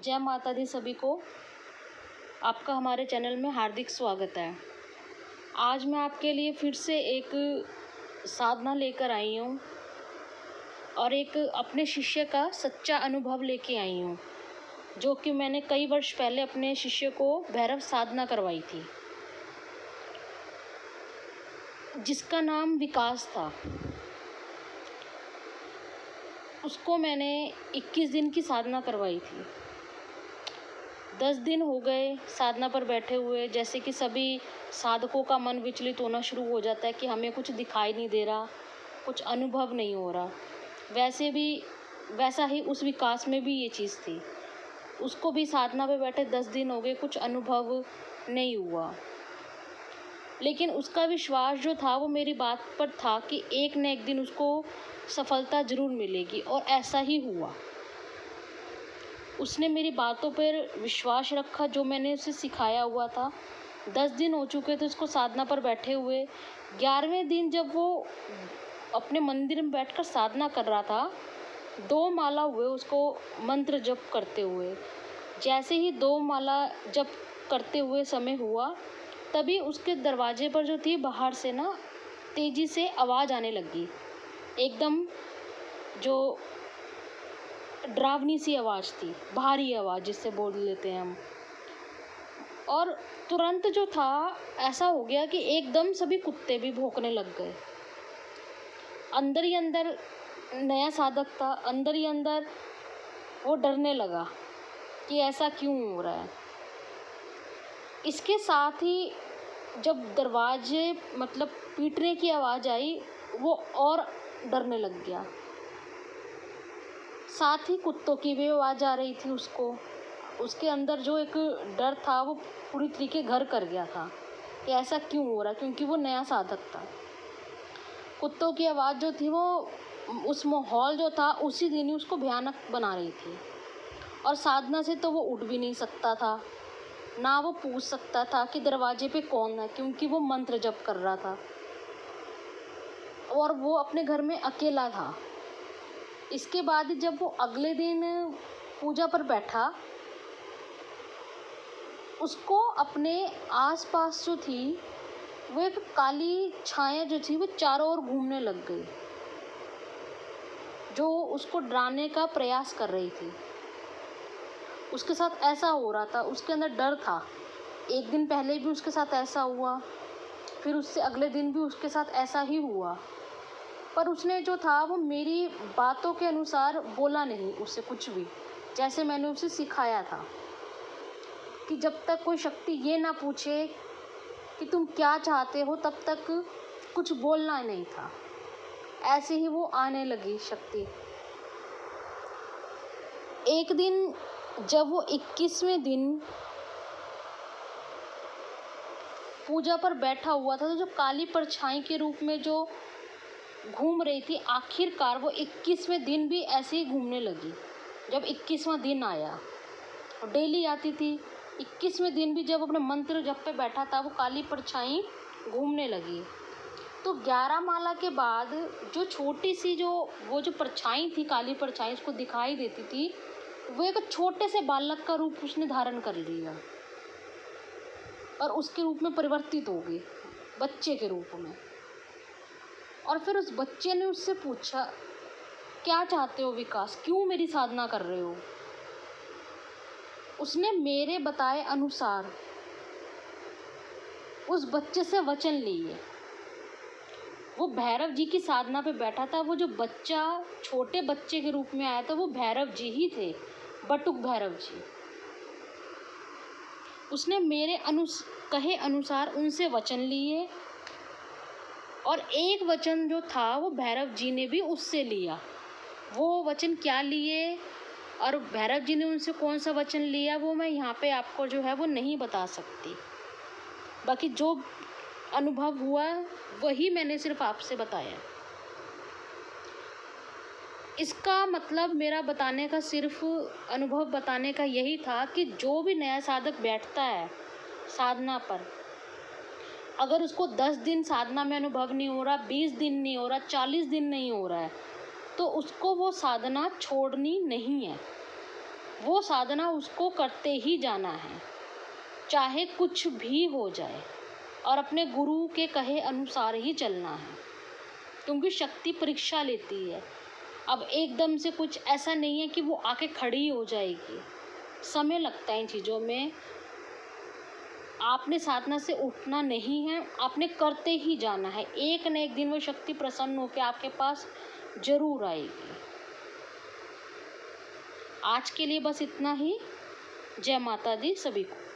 जय माता दी सभी को। आपका हमारे चैनल में हार्दिक स्वागत है। आज मैं आपके लिए फिर से एक साधना लेकर आई हूँ और एक अपने शिष्य का सच्चा अनुभव लेके आई हूँ, जो कि मैंने कई वर्ष पहले अपने शिष्य को भैरव साधना करवाई थी, जिसका नाम विकास था। उसको मैंने 21 दिन की साधना करवाई थी। 10 दिन हो गए साधना पर बैठे हुए। जैसे कि सभी साधकों का मन विचलित होना शुरू हो जाता है कि हमें कुछ दिखाई नहीं दे रहा, कुछ अनुभव नहीं हो रहा। वैसा ही उस विकास में भी ये चीज़ थी। उसको भी साधना पे बैठे 10 दिन हो गए, कुछ अनुभव नहीं हुआ। लेकिन उसका विश्वास जो था वो मेरी बात पर था कि एक न एक दिन उसको सफलता ज़रूर मिलेगी, और ऐसा ही हुआ। उसने मेरी बातों पर विश्वास रखा, जो मैंने उसे सिखाया हुआ था। 10 दिन हो चुके थे उसको साधना पर बैठे हुए। 11वें दिन जब वो अपने मंदिर में बैठकर साधना कर रहा था, 2 माला हुए उसको मंत्र जप करते हुए। जैसे ही 2 माला जप करते हुए समय हुआ, तभी उसके दरवाजे पर जो थी बाहर से ना तेज़ी से आवाज़ आने लगी। एकदम जो डरावनी सी आवाज़ थी, भारी आवाज़ जिससे बोल लेते हैं हम। और तुरंत जो था ऐसा हो गया कि एकदम सभी कुत्ते भी भौंकने लग गए। अंदर ही अंदर नया साधक था, अंदर ही अंदर वो डरने लगा कि ऐसा क्यों हो रहा है। इसके साथ ही जब दरवाजे पीटने की आवाज़ आई, वो और डरने लग गया। साथ ही कुत्तों की भी आवाज़ आ रही थी उसको। उसके अंदर जो एक डर था वो पूरी तरीके घर कर गया था कि ऐसा क्यों हो रहा, क्योंकि वो नया साधक था। कुत्तों की आवाज़ जो थी वो उस माहौल जो था उसी दिन ही उसको भयानक बना रही थी। और साधना से तो वो उठ भी नहीं सकता था, ना वो पूछ सकता था कि दरवाजे पे कौन है, क्योंकि वो मंत्र जप कर रहा था और वो अपने घर में अकेला था। इसके बाद जब वो अगले दिन पूजा पर बैठा, उसको अपने आसपास जो थी वो एक काली छाया जो थी वो चारों ओर घूमने लग गई, जो उसको डराने का प्रयास कर रही थी। उसके साथ ऐसा हो रहा था, उसके अंदर डर था। एक दिन पहले भी उसके साथ ऐसा हुआ, फिर उससे अगले दिन भी उसके साथ ऐसा ही हुआ। पर उसने जो था वो मेरी बातों के अनुसार बोला नहीं उससे कुछ भी, जैसे मैंने उसे सिखाया था कि जब तक कोई शक्ति ये ना पूछे कि तुम क्या चाहते हो, तब तक कुछ बोलना नहीं था। ऐसे ही वो आने लगी शक्ति। एक दिन जब वो 21वें दिन पूजा पर बैठा हुआ था, तो जो काली परछाई के रूप में जो घूम रही थी, आखिरकार वो 21वें दिन भी ऐसे ही घूमने लगी। जब 21वां दिन आया, और डेली आती थी, 21वें दिन भी जब अपने मंत्र जप पे बैठा था, वो काली परछाई घूमने लगी। तो 11 माला के बाद जो छोटी सी वो जो परछाई थी, काली परछाई उसको दिखाई देती थी, वो एक छोटे से बालक का रूप उसने धारण कर लिया और उसके रूप में परिवर्तित हो गई, बच्चे के रूप में। और फिर उस बच्चे ने उससे पूछा, क्या चाहते हो विकास, क्यों मेरी साधना कर रहे हो? उसने मेरे बताए अनुसार उस बच्चे से वचन लिए। वो भैरव जी की साधना पे बैठा था। वो जो बच्चा छोटे बच्चे के रूप में आया था, वो भैरव जी ही थे, बटुक भैरव जी। उसने मेरे कहे अनुसार उनसे वचन लिए, और एक वचन जो था वो भैरव जी ने भी उससे लिया। वो वचन क्या लिए और भैरव जी ने उनसे कौन सा वचन लिया, वो मैं यहाँ पे आपको जो है वो नहीं बता सकती। बाकी जो अनुभव हुआ वही मैंने सिर्फ आपसे बताया। इसका मतलब मेरा बताने का, सिर्फ अनुभव बताने का यही था कि जो भी नया साधक बैठता है साधना पर, अगर उसको 10 दिन साधना में अनुभव नहीं हो रहा, 20 दिन नहीं हो रहा, 40 दिन नहीं हो रहा है, तो उसको वो साधना छोड़नी नहीं है। वो साधना उसको करते ही जाना है, चाहे कुछ भी हो जाए, और अपने गुरु के कहे अनुसार ही चलना है, क्योंकि शक्ति परीक्षा लेती है। अब एकदम से कुछ ऐसा नहीं है कि वो आके खड़ी हो जाएगी, समय लगता है इन चीज़ों में। आपने साधना से उठना नहीं है, आपने करते ही जाना है। एक न एक दिन वो शक्ति प्रसन्न होकर आपके पास जरूर आएगी। आज के लिए बस इतना ही। जय माता दी सभी को।